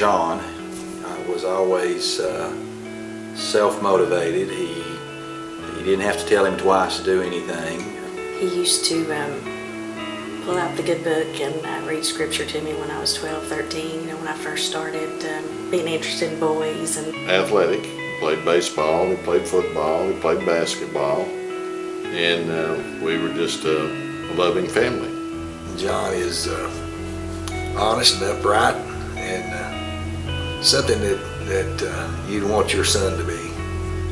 John was always self-motivated. He didn't have to tell him twice to do anything. He used to pull out the good book and read scripture to me when I was 12, 13, when I first started being interested in boys. And athletic, he played baseball, he played football, he played basketball, and we were just a loving family. John is honest and upright, and something that you'd want your son to be.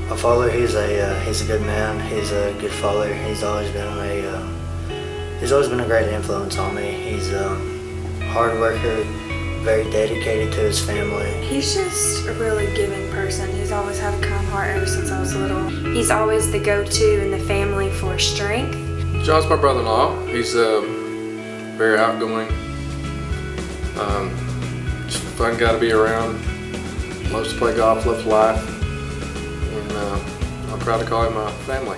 My father, he's a good man. He's a good father. He's always been a great influence on me. He's a hard worker, very dedicated to his family. He's just a really giving person. He's always had a kind heart ever since I was little. He's always the go-to in the family for strength. John's my brother-in-law. He's very outgoing. Just a fun guy to be around. Loves to play golf, loves life. And I'm proud to call him my family.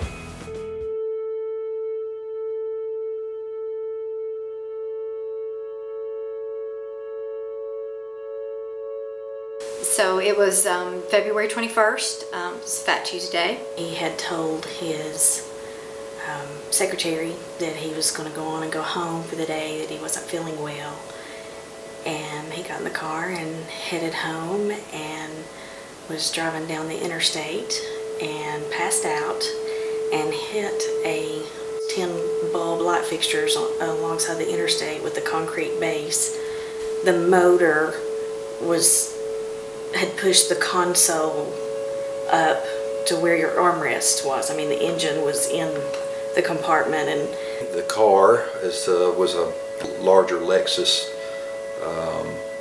So it was February 21st, it was Fat Tuesday. he had told his secretary that he was going to go on and go home for the day, that he wasn't feeling well. And he got in the car and headed home and was driving down the interstate and passed out and hit a 10 bulb light fixtures alongside the interstate with the concrete base. The motor had pushed the console up to where your armrest was. I mean, the engine was in the compartment. And The car was a larger Lexus,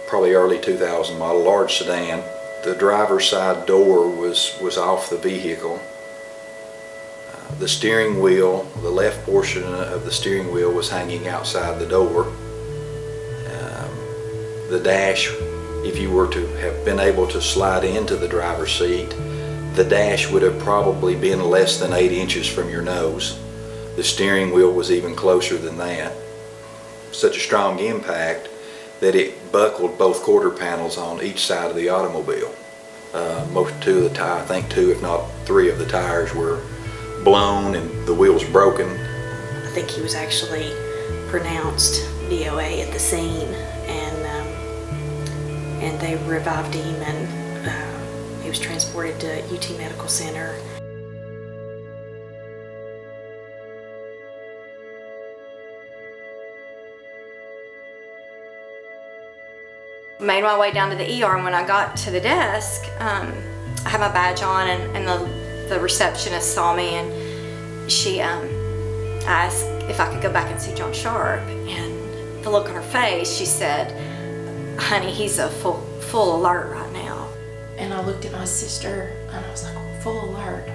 probably early 2000 model, large sedan. The driver's side door was off the vehicle. The steering wheel, the left portion of the steering wheel was hanging outside the door. The dash, if you were to have been able to slide into the driver's seat, the dash would have probably been less than 8 inches from your nose. The steering wheel was even closer than that. Such a strong impact that it buckled both quarter panels on each side of the automobile. I think 2 if not 3 of the tires were blown and the wheels broken. I think he was actually pronounced DOA at the scene, and they revived him, and he was transported to UT Medical Center. Made my way down to the ER, and when I got to the desk, I had my badge on, and the receptionist saw me, and she asked if I could go back and see John Sharp. And the look on her face, she said, "Honey, he's a full alert right now." And I looked at my sister and I was like, "Full alert?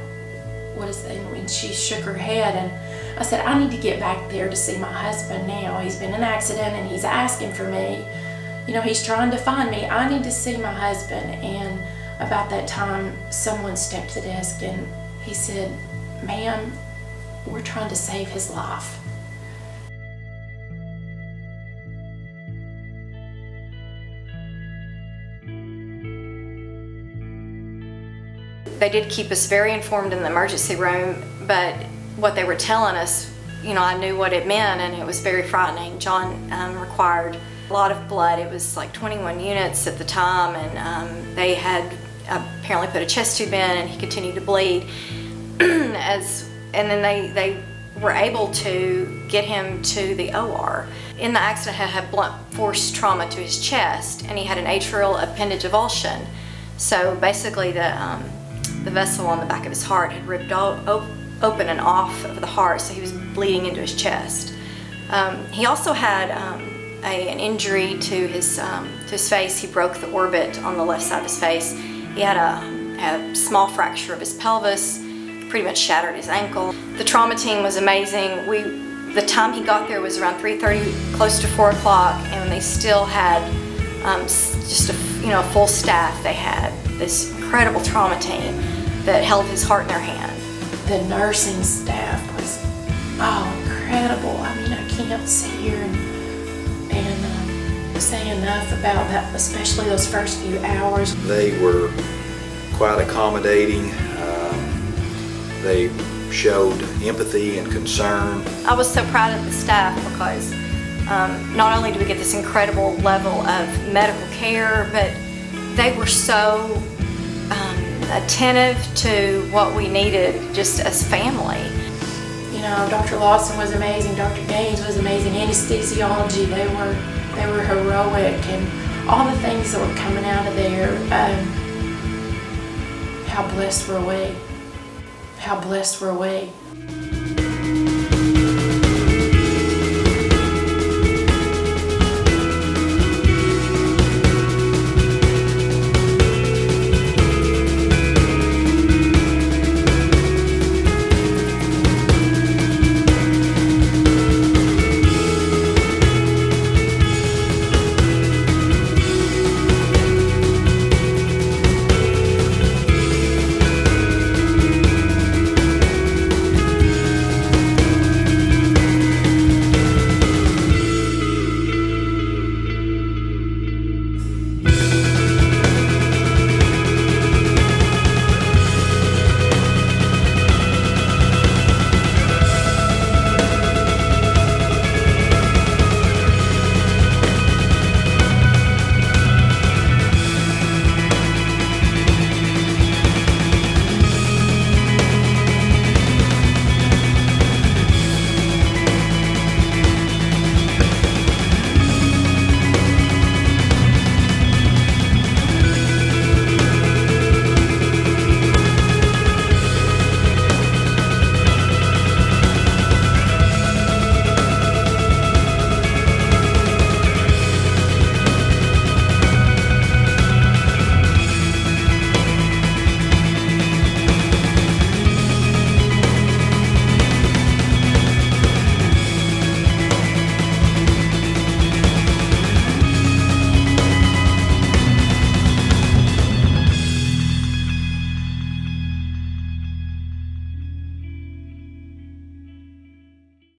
What is that?" And she shook her head, and I said, "I need to get back there to see my husband now. He's been in an accident and he's asking for me. He's trying to find me. I need to see my husband." And about that time, someone stepped to the desk and he said, "Ma'am, we're trying to save his life." They did keep us very informed in the emergency room, but what they were telling us, I knew what it meant, and it was very frightening. John required a lot of blood. It was like 21 units at the time, and they had apparently put a chest tube in, and he continued to bleed. And then they were able to get him to the OR. In the accident, he had blunt force trauma to his chest, and he had an atrial appendage avulsion. So basically, the vessel on the back of his heart had ripped open and off of the heart, so he was bleeding into his chest. He also had an injury to his face. He broke the orbit on the left side of his face. He had a small fracture of his pelvis, pretty much shattered his ankle. The trauma team was amazing. The time he got there was around 3:30, close to 4 o'clock, and they still had just a full staff. They had this incredible trauma team that held his heart in their hand. The nursing staff was incredible. I mean, I can't sit here and say enough about that, especially those first few hours. They were quite accommodating. They showed empathy and concern. I was so proud of the staff because not only did we get this incredible level of medical care, but they were so attentive to what we needed just as family. You know, Dr. Lawson was amazing, Dr. Gaines was amazing, anesthesiology, they were heroic, and all the things that were coming out of there. How blessed were we? How blessed were we?